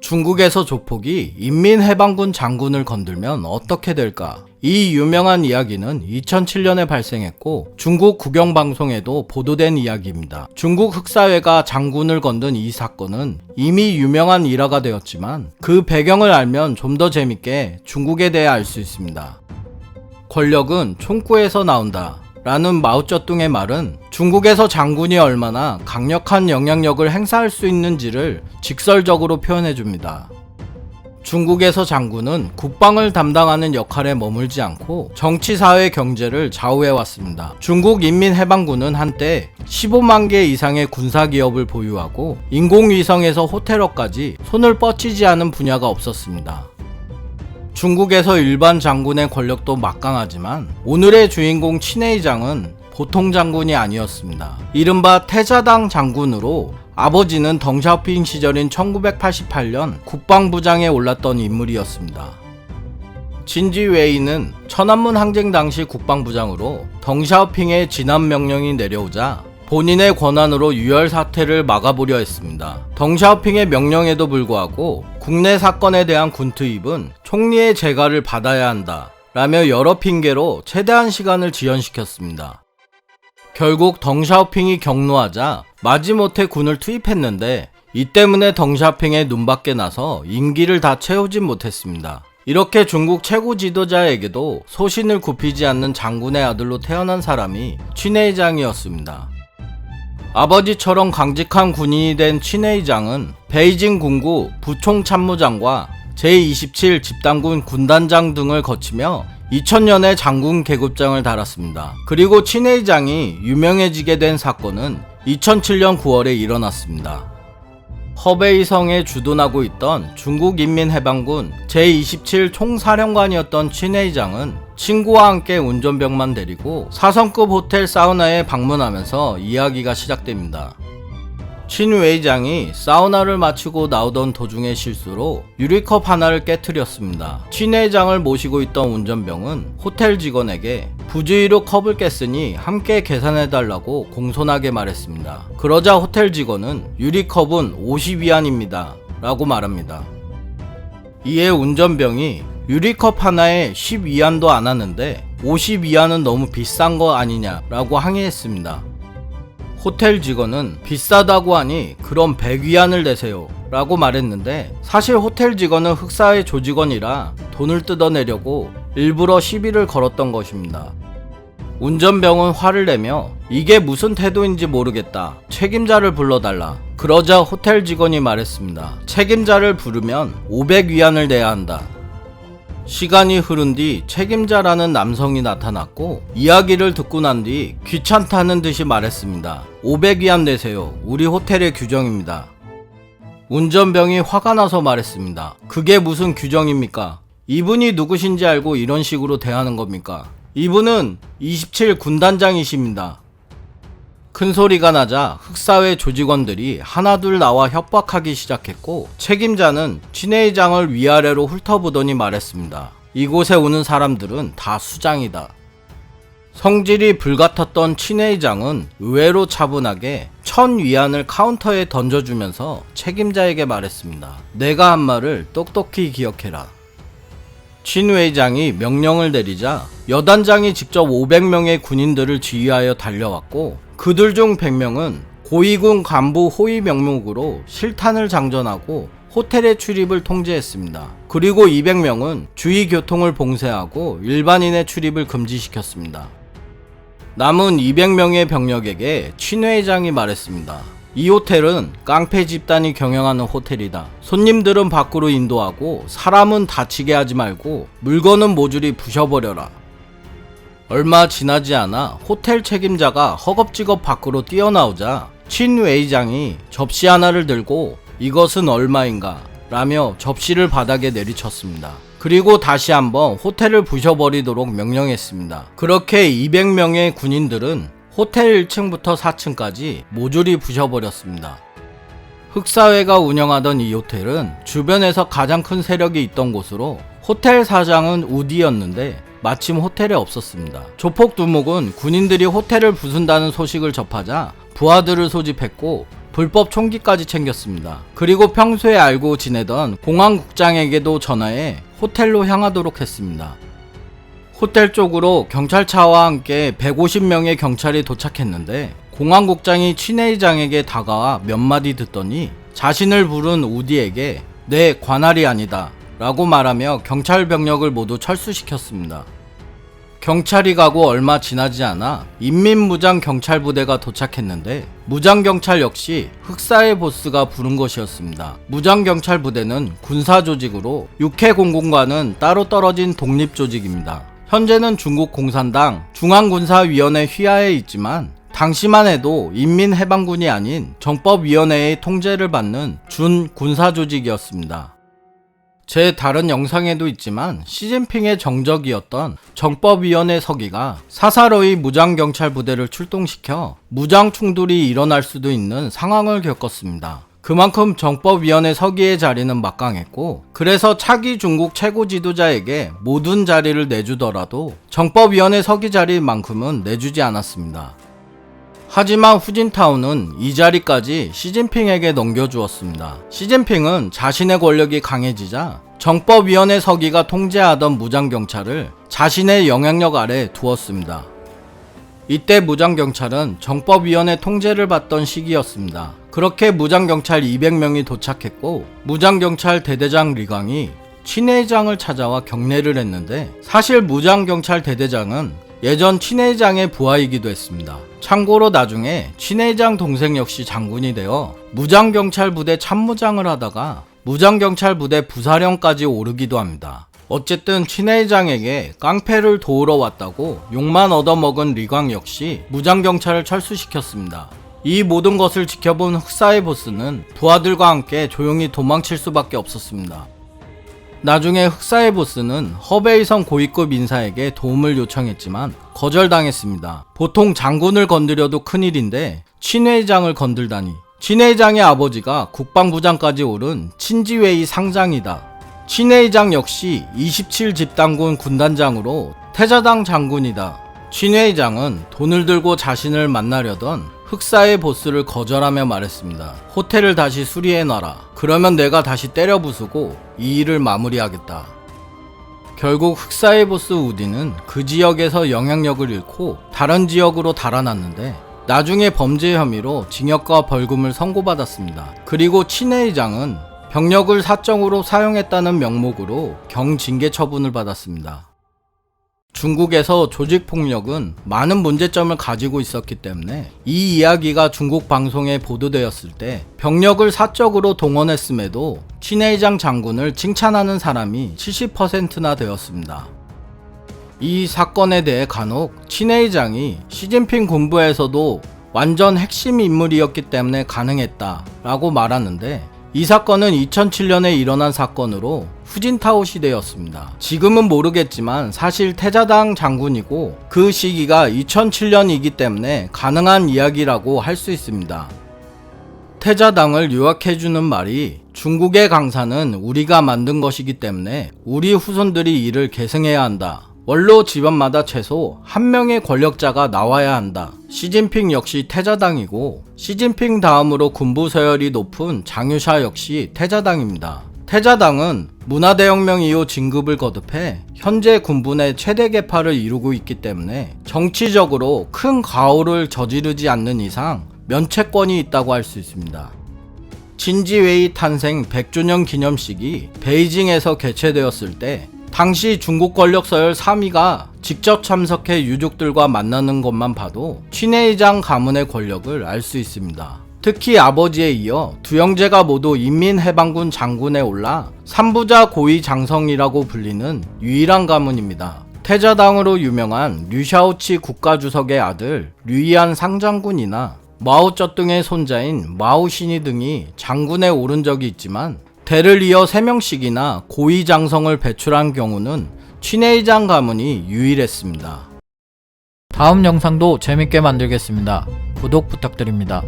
중국에서 조폭이 인민해방군 장군을 건들면 어떻게 될까? 이 유명한 이야기는 2007년에 발생했고 중국 국영방송에도 보도된 이야기입니다. 중국 흑사회가 장군을 건든 이 사건은 이미 유명한 일화가 되었지만 그 배경을 알면 좀 더 재밌게 중국에 대해 알 수 있습니다. 권력은 총구에서 나온다 라는 마오쩌둥의 말은 중국에서 장군이 얼마나 강력한 영향력을 행사할 수 있는지를 직설적으로 표현해줍니다. 중국에서 장군은 국방을 담당하는 역할에 머물지 않고 정치, 사회, 경제를 좌우해왔습니다. 중국 인민해방군은 한때 15만 개 이상의 군사기업을 보유하고 인공위성에서 호텔업까지 손을 뻗치지 않은 분야가 없었습니다. 중국에서 일반 장군의 권력도 막강하지만 오늘의 주인공 친회의장은 보통 장군이 아니었습니다. 이른바 태자당 장군으로 아버지는 덩샤오핑 시절인 1988년 국방부장에 올랐던 인물이었습니다. 진지웨이는 천안문 항쟁 당시 국방부장으로 덩샤오핑의 진압 명령이 내려오자 본인의 권한으로 유혈 사태를 막아보려 했습니다. 덩샤오핑의 명령에도 불구하고 국내 사건에 대한 군투입은 총리의 재가를 받아야 한다 라며 여러 핑계로 최대한 시간을 지연시켰습니다. 결국 덩샤오핑이 격노하자 마지못해 군을 투입했는데 이 때문에 덩샤오핑의 눈밖에 나서 임기를 다 채우진 못했습니다. 이렇게 중국 최고 지도자에게도 소신을 굽히지 않는 장군의 아들로 태어난 사람이 친회의장이었습니다. 아버지처럼 강직한 군인이 된 친회의장은 베이징 군구 부총참모장과 제27 집단군 군단장 등을 거치며 2000년에 장군 계급장을 달았습니다. 그리고 친회의장이 유명해지게 된 사건은 2007년 9월에 일어났습니다. 허베이성에 주둔하고 있던 중국인민해방군 제27 총사령관이었던 친회의장은 친구와 함께 운전병만 데리고 4성급 호텔 사우나에 방문하면서 이야기가 시작됩니다. 친회의장이 사우나를 마치고 나오던 도중의 실수로 유리컵 하나를 깨트렸습니다. 친회의장을 모시고 있던 운전병은 호텔 직원에게 부주의로 컵을 깼으니 함께 계산해달라고 공손하게 말했습니다. 그러자 호텔 직원은 유리컵은 50위안입니다 라고 말합니다. 이에 운전병이 유리컵 하나에 10위안도 안 하는데 50위안은 너무 비싼 거 아니냐 라고 항의했습니다. 호텔 직원은 비싸다고 하니 그럼 100위안을 내세요 라고 말했는데 사실 호텔 직원은 흑사회 조직원이라 돈을 뜯어내려고 일부러 시비를 걸었던 것입니다. 운전병은 화를 내며 이게 무슨 태도인지 모르겠다. 책임자를 불러달라. 그러자 호텔 직원이 말했습니다. 책임자를 부르면 500위안을 내야 한다. 시간이 흐른 뒤 책임자라는 남성이 나타났고 이야기를 듣고 난 뒤 귀찮다는 듯이 말했습니다. 500위안 내세요. 우리 호텔의 규정입니다. 운전병이 화가 나서 말했습니다. 그게 무슨 규정입니까? 이분이 누구신지 알고 이런 식으로 대하는 겁니까? 이분은 27 군단장이십니다. 큰 소리가 나자 흑사회 조직원들이 하나둘 나와 협박하기 시작했고 책임자는 친회의장을 위아래로 훑어보더니 말했습니다. 이곳에 오는 사람들은 다 수장이다. 성질이 불같았던 친회의장은 의외로 차분하게 1000위안을 카운터에 던져주면서 책임자에게 말했습니다. 내가 한 말을 똑똑히 기억해라. 친회의장이 명령을 내리자 여단장이 직접 500명의 군인들을 지휘하여 달려왔고 그들 중 100명은 고위군 간부 호위 명목으로 실탄을 장전하고 호텔의 출입을 통제했습니다. 그리고 200명은 주위 교통을 봉쇄하고 일반인의 출입을 금지시켰습니다. 남은 200명의 병력에게 친회의장이 말했습니다. 이 호텔은 깡패 집단이 경영하는 호텔이다. 손님들은 밖으로 인도하고 사람은 다치게 하지 말고 물건은 모조리 부셔버려라. 얼마 지나지 않아 호텔 책임자가 허겁지겁 밖으로 뛰어나오자 친회의장이 접시 하나를 들고 이것은 얼마인가 라며 접시를 바닥에 내리쳤습니다. 그리고 다시 한번 호텔을 부셔버리도록 명령했습니다. 그렇게 200명의 군인들은 호텔 1층부터 4층까지 모조리 부셔버렸습니다. 흑사회가 운영하던 이 호텔은 주변에서 가장 큰 세력이 있던 곳으로 호텔 사장은 우디였는데 마침 호텔에 없었습니다. 조폭 두목은 군인들이 호텔을 부순다는 소식을 접하자 부하들을 소집했고 불법 총기까지 챙겼습니다. 그리고 평소에 알고 지내던 공안국장에게도 전화해 호텔로 향하도록 했습니다. 호텔 쪽으로 경찰차와 함께 150명의 경찰이 도착했는데 공안국장이 친회장에게 다가와 몇 마디 듣더니 자신을 부른 우디에게 내 관할이 아니다 라고 말하며 경찰 병력을 모두 철수시켰습니다. 경찰이 가고 얼마 지나지 않아 인민무장경찰부대가 도착했는데 무장경찰 역시 흑사의 보스가 부른 것이었습니다. 무장경찰부대는 군사조직으로 육해공군과는 따로 떨어진 독립조직입니다. 현재는 중국 공산당 중앙군사위원회 휘하에 있지만 당시만 해도 인민해방군이 아닌 정법위원회의 통제를 받는 준군사조직이었습니다. 제 다른 영상에도 있지만 시진핑의 정적이었던 정법위원회 서기가 사사로이 무장경찰부대를 출동시켜 무장충돌이 일어날 수도 있는 상황을 겪었습니다. 그만큼 정법위원회 서기의 자리는 막강했고 그래서 차기 중국 최고 지도자에게 모든 자리를 내주더라도 정법위원회 서기 자리만큼은 내주지 않았습니다. 하지만 후진타오는 이 자리까지 시진핑에게 넘겨주었습니다. 시진핑은 자신의 권력이 강해지자 정법위원회 서기가 통제하던 무장경찰을 자신의 영향력 아래 두었습니다. 이때 무장경찰은 정법위원회 통제를 받던 시기였습니다. 그렇게 무장경찰 200명이 도착했고 무장경찰 대대장 리강이 친회장을 찾아와 경례를 했는데 사실 무장경찰 대대장은 예전 친회장의 부하이기도 했습니다. 참고로 나중에 친회장 동생 역시 장군이 되어 무장경찰부대 참모장을 하다가 무장경찰부대 부사령까지 오르기도 합니다. 어쨌든 친회장에게 깡패를 도우러 왔다고 욕만 얻어먹은 리광 역시 무장경찰을 철수시켰습니다. 이 모든 것을 지켜본 흑사의 보스는 부하들과 함께 조용히 도망칠 수밖에 없었습니다. 나중에 흑사의 보스는 허베이성 고위급 인사에게 도움을 요청했지만 거절당했습니다. 보통 장군을 건드려도 큰일인데 친회장을 건들다니. 친회장의 아버지가 국방부장까지 오른 친지웨이 상장이다. 친회장 역시 27집단군 군단장으로 태자당 장군이다. 친회장은 돈을 들고 자신을 만나려던 흑사의 보스를 거절하며 말했습니다. 호텔을 다시 수리해놔라. 그러면 내가 다시 때려 부수고 이 일을 마무리하겠다. 결국 흑사의 보스 우디는 그 지역에서 영향력을 잃고 다른 지역으로 달아났는데 나중에 범죄 혐의로 징역과 벌금을 선고받았습니다. 그리고 친회장은 병력을 사적으로 사용했다는 명목으로 경징계 처분을 받았습니다. 중국에서 조직폭력은 많은 문제점을 가지고 있었기 때문에 이 이야기가 중국 방송에 보도되었을 때 병력을 사적으로 동원했음에도 친회장 장군을 칭찬하는 사람이 70%나 되었습니다. 이 사건에 대해 간혹 친회장이 시진핑 군부에서도 완전 핵심 인물이었기 때문에 가능했다 라고 말하는데 이 사건은 2007년에 일어난 사건으로 후진타오 시대였습니다. 지금은 모르겠지만 사실 태자당 장군이고 그 시기가 2007년이기 때문에 가능한 이야기라고 할 수 있습니다. 태자당을 유학해주는 말이 중국의 강사는 우리가 만든 것이기 때문에 우리 후손들이 이를 계승해야 한다. 원로 집안마다 최소 한 명의 권력자가 나와야 한다. 시진핑 역시 태자당이고 시진핑 다음으로 군부 서열이 높은 장유샤 역시 태자당입니다. 태자당은 문화대혁명 이후 진급을 거듭해 현재 군부 내 최대 계파를 이루고 있기 때문에 정치적으로 큰 가오를 저지르지 않는 이상 면책권이 있다고 할 수 있습니다. 진지웨이 탄생 100주년 기념식이 베이징에서 개최되었을 때 당시 중국 권력 서열 3위가 직접 참석해 유족들과 만나는 것만 봐도 친회장 가문의 권력을 알 수 있습니다. 특히 아버지에 이어 두 형제가 모두 인민해방군 장군에 올라 삼부자 고위 장성이라고 불리는 유일한 가문입니다. 태자당으로 유명한 류샤오치 국가주석의 아들 류이안 상장군이나 마오쩌둥의 손자인 마오신이 등이 장군에 오른 적이 있지만 대를 이어 3명씩이나 고위장성을 배출한 경우는 친회장 가문이 유일했습니다. 다음 영상도 재밌게 만들겠습니다. 구독 부탁드립니다.